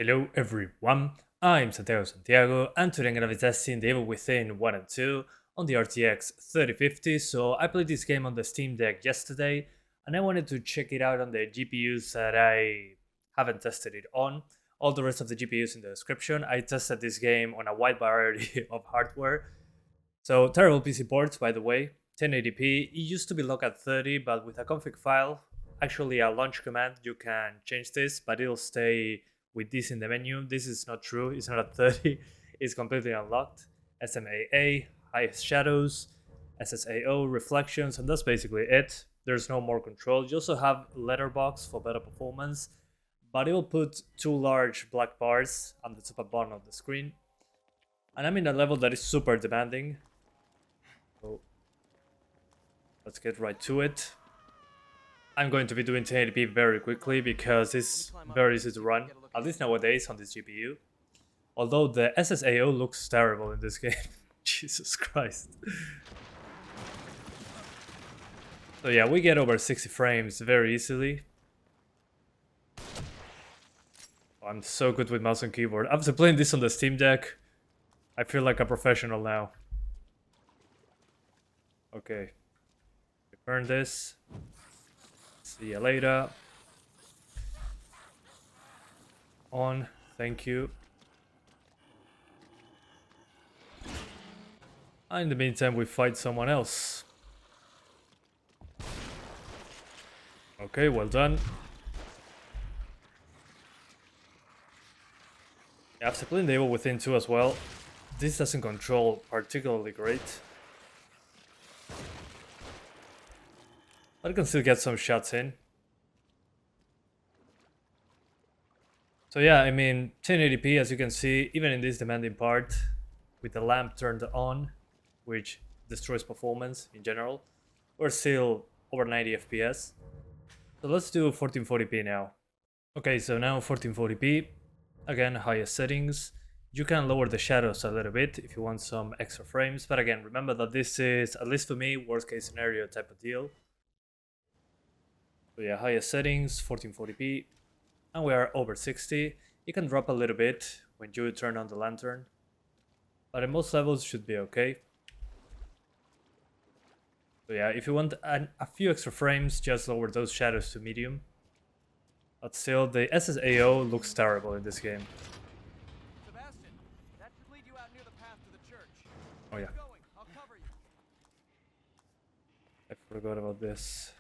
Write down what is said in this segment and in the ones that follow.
Hello everyone, I'm Santiago and today I'm gonna be testing the Evil Within 1 and 2 on the RTX 3050. So I played this game on the Steam Deck yesterday and I wanted to check it out on the GPUs that I haven't tested it on. All the rest of the GPUs in the description. I tested this game on a wide variety of hardware. So terrible PC ports, by the way, 1080p. It used to be locked at 30, but with a config file, actually a launch command, you can change this, but it'll stay with this in the menu. This is not true, it's not at 30, it's completely unlocked. SMAA, highest shadows, SSAO, reflections, and that's basically it. There's no more control. You also have letterbox for better performance, but it will put two large black bars on the top and bottom of the screen. And I'm in a level that is super demanding. So let's get right to it. I'm going to be doing 1080p very quickly because it's very easy to run, at least nowadays on this GPU. Although the SSAO looks terrible in this game. Jesus Christ. So yeah, we get over 60 frames very easily. I'm so good with mouse and keyboard. After playing this on the Steam Deck, I feel like a professional now. Okay. Return this. See you later. On. Thank you. And in the meantime, we fight someone else. Okay, well done. After playing the Evil Within 2 as well, this doesn't control particularly great. But I can still get some shots in. So yeah, I mean, 1080p as you can see, even in this demanding part, with the lamp turned on, which destroys performance in general, we're still over 90 FPS. So let's do 1440p now. Okay, so now 1440p, again, highest settings. You can lower the shadows a little bit if you want some extra frames, but again, remember that this is, at least for me, worst case scenario type of deal. So yeah, highest settings, 1440p, and we are over 60. You can drop a little bit when you turn on the lantern, but in most levels should be okay. So yeah, if you want a few extra frames, just lower those shadows to medium. But still, the SSAO looks terrible in this game. Sebastian, that should lead you out near the path to the church. Oh yeah. Keep going. I'll cover you. I forgot about this.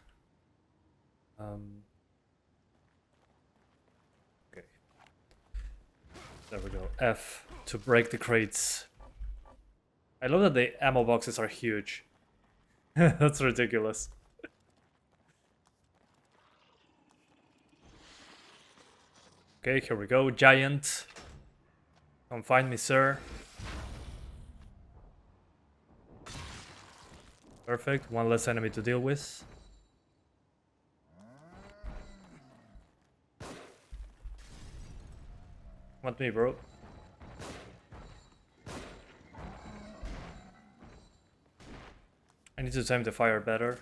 Okay. There we go. F to break the crates. I love that the ammo boxes are huge. That's ridiculous. Okay, here we go. Giant. Come find me, sir. Perfect. One less enemy to deal with. Want me, bro? I need to time the fire better.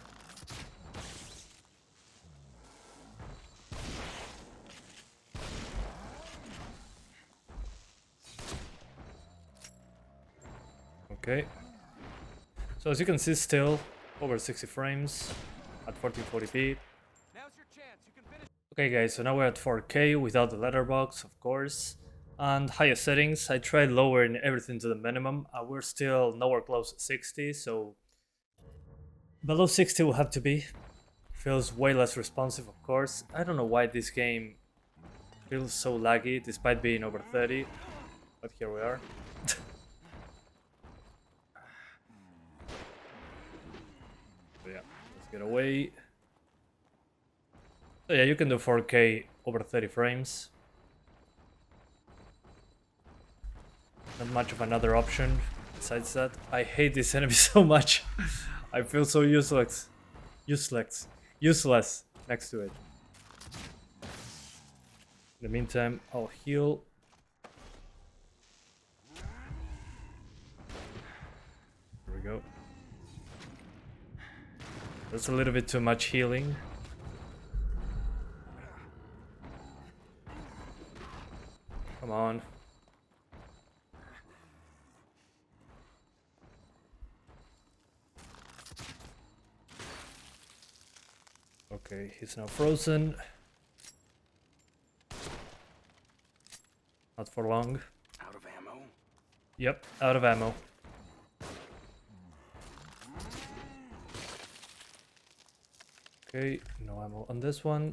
Okay. So as you can see, still over 60 frames at 1440p. Now's your chance. You can finish. Okay guys, so now we're at 4K without the letterbox, of course. And highest settings, I tried lowering everything to the minimum. We're still nowhere close to 60, so below 60 will have to be. Feels way less responsive, of course. I don't know why this game feels so laggy despite being over 30, but here we are. So yeah, let's get away. So yeah, you can do 4K over 30 frames. Not much of another option besides that. I hate this enemy so much. I feel so useless next to it. In the meantime, I'll heal. Here we go. That's a little bit too much healing. Come on. Okay, he's now frozen. Not for long. Out of ammo? Yep, out of ammo. Okay, no ammo on this one.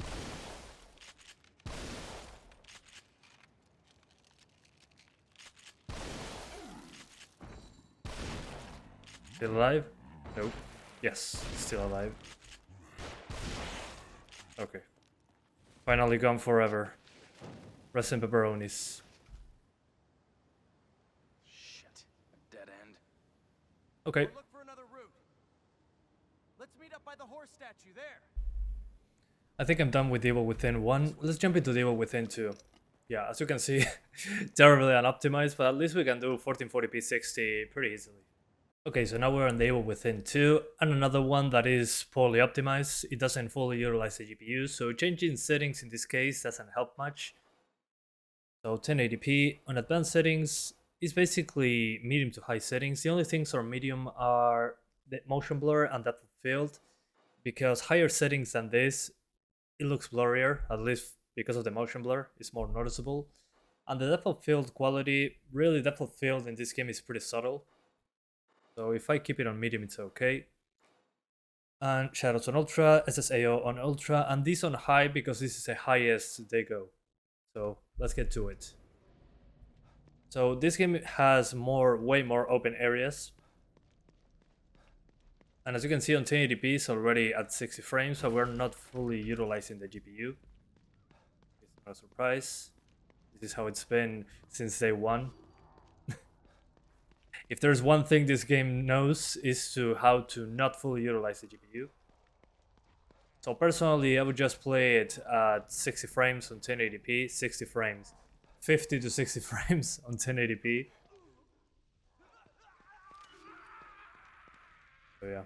Still alive? Nope. Yes, still alive. Okay. Finally gone forever. Rest in pepperonis. Shit. A dead end. Okay. Or look for another route. Let's meet up by the horse statue there. I think I'm done with Evil Within 1. Let's jump into the Evil Within 2. Yeah, as you can see, terribly unoptimized, but at least we can do 1440p 60 pretty easily. Okay, so now we're on the Evil Within 2, and another one that is poorly optimized. It doesn't fully utilize the GPU, so changing settings in this case doesn't help much. So 1080p on advanced settings is basically medium to high settings. The only things on medium are the motion blur and depth of field, because higher settings than this, it looks blurrier, at least because of the motion blur, it's more noticeable. And the depth of field quality, really depth of field in this game is pretty subtle. So if I keep it on medium, it's okay. And shadows on ultra, SSAO on ultra, and this on high because this is the highest they go. So let's get to it. So this game has way more open areas. And as you can see on 1080p, it's already at 60 frames, so we're not fully utilizing the GPU. It's not a surprise. This is how it's been since day one. If there's one thing this game knows, is to how to not fully utilize the GPU. So personally, I would just play it at 60 frames on 1080p, 60 frames. 50 to 60 frames on 1080p. So yeah.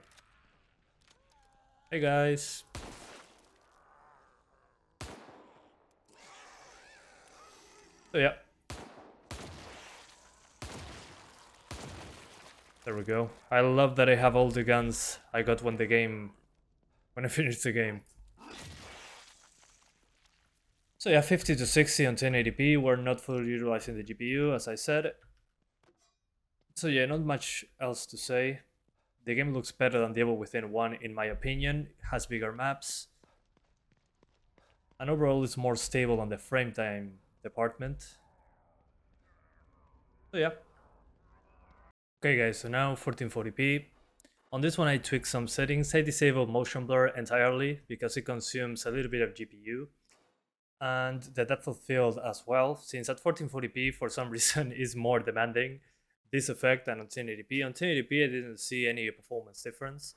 Hey guys. So yeah. There we go. I love that I have all the guns I got when I finished the game. So yeah, 50 to 60 on 1080p. We're not fully utilizing the GPU, as I said. So yeah, not much else to say. The game looks better than the Evil Within 1 in my opinion. It has bigger maps. And overall it's more stable on the frame time department. So yeah. Okay guys, so now 1440p. On this one I tweaked some settings. I disabled motion blur entirely because it consumes a little bit of GPU. And the depth of field as well, since at 1440p for some reason is more demanding this effect than on 1080p. On 1080p I didn't see any performance difference.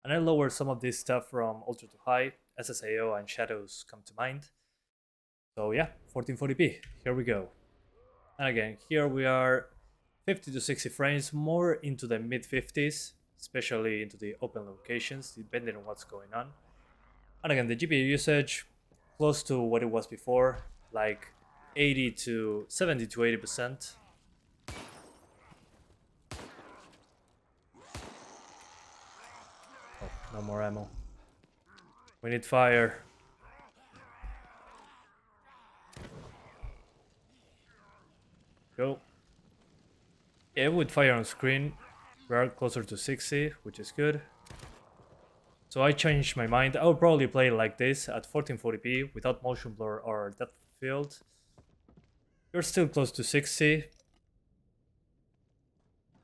And I lowered some of this stuff from ultra to high. SSAO and shadows come to mind. So yeah, 1440p, here we go. And again, here we are 50 to 60 frames, more into the mid 50s, especially into the open locations, depending on what's going on. And again, the GPU usage, close to what it was before, like 70 to 80%. Oh, no more ammo. We need fire. Go. Yeah, with fire on screen, we're closer to 60, which is good. So I changed my mind. I would probably play like this at 1440p without motion blur or depth of field. You're still close to 60.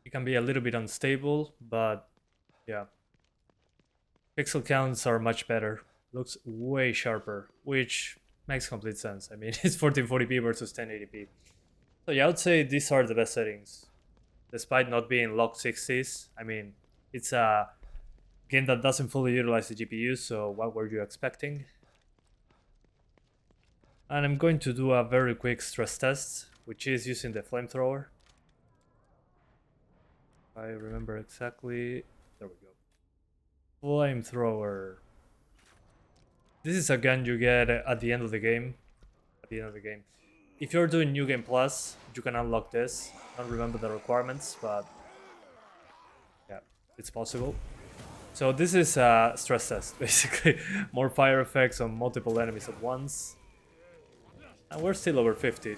It can be a little bit unstable, but yeah. Pixel counts are much better. Looks way sharper, which makes complete sense. I mean, it's 1440p versus 1080p. So yeah, I would say these are the best settings. Despite not being locked 60s. I mean, it's a game that doesn't fully utilize the GPU, so what were you expecting? And I'm going to do a very quick stress test, which is using the flamethrower. If I remember exactly. There we go. Flamethrower. This is a gun you get at the end of the game. if you're doing New Game Plus, you can unlock this. I don't remember the requirements, but yeah, it's possible. So this is a stress test, basically. More fire effects on multiple enemies at once. And we're still over 50.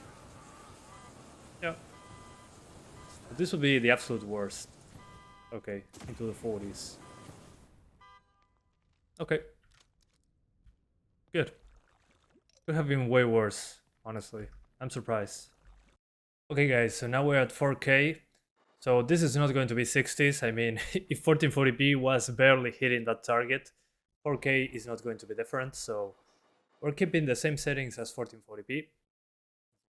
Yeah. So this would be the absolute worst. Okay, into the 40s. Okay. Good. Could have been way worse, honestly. I'm surprised. Okay guys, so now we're at 4K. So this is not going to be 60s. I mean, if 1440p was barely hitting that target, 4K is not going to be different. So we're keeping the same settings as 1440p.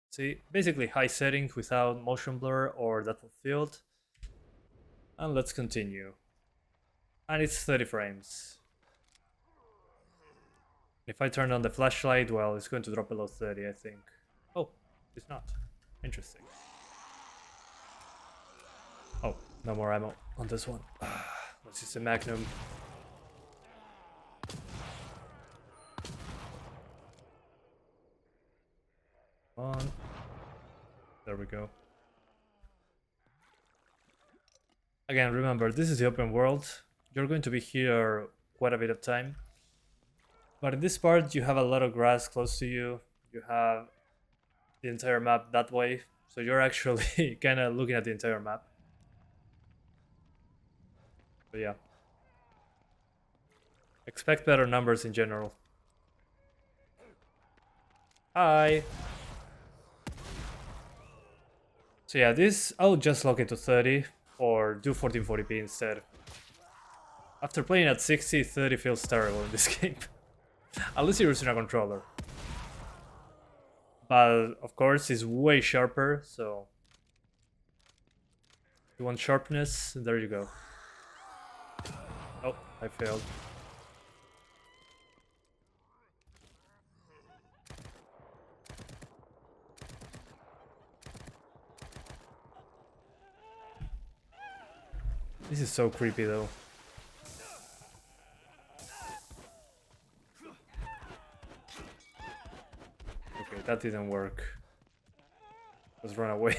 See, basically high settings without motion blur or depth of field. And let's continue. And it's 30 frames. If I turn on the flashlight, well, it's going to drop below 30, I think. Oh, it's not. Interesting. Oh, no more ammo on this one. Let's use the Magnum. Come on. There we go. Again, remember, this is the open world. You're going to be here quite a bit of time. But in this part, you have a lot of grass close to you. You have the entire map that way. So you're actually kind of looking at the entire map. But yeah. Expect better numbers in general. Hi! So yeah, this, I'll just lock it to 30 or do 1440p instead. After playing at 60, 30 feels terrible in this game. Unless you're using a controller. But of course it's way sharper, so if you want sharpness, there you go. Oh, I failed. This is so creepy though. Okay, that didn't work. Let's run away.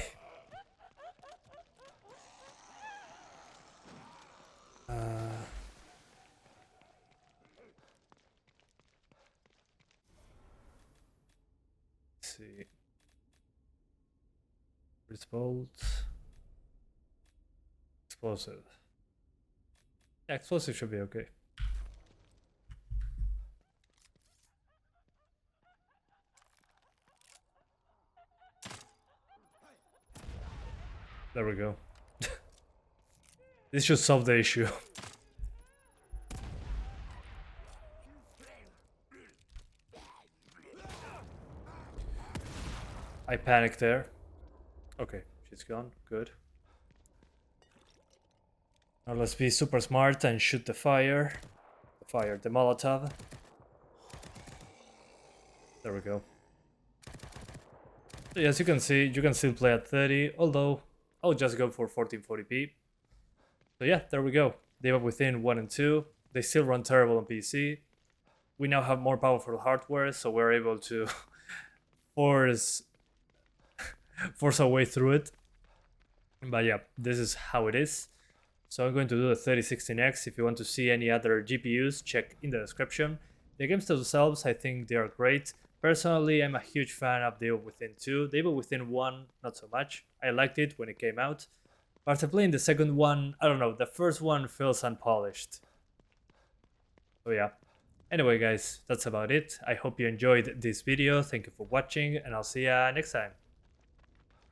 Let's see. It's bolt. Explosive. Yeah, explosive should be okay. There we go. This should solve the issue. I panicked there. Okay, she's gone. Good. Now let's be super smart and shoot the fire. The Molotov. There we go. So as you can see, you can still play at 30, although I'll just go for 1440p. So yeah, there we go. Devop Within 1 and 2. They still run terrible on PC. We now have more powerful hardware, so we're able to force our way through it. But yeah, this is how it is. So I'm going to do the 3016X. If you want to see any other GPUs, check in the description. The games themselves, I think they are great. Personally, I'm a huge fan of Devil Within 2. Devil Within 1, not so much. I liked it when it came out. But after playing the second one, I don't know, the first one feels unpolished. So yeah. Anyway guys, that's about it. I hope you enjoyed this video. Thank you for watching and I'll see ya next time.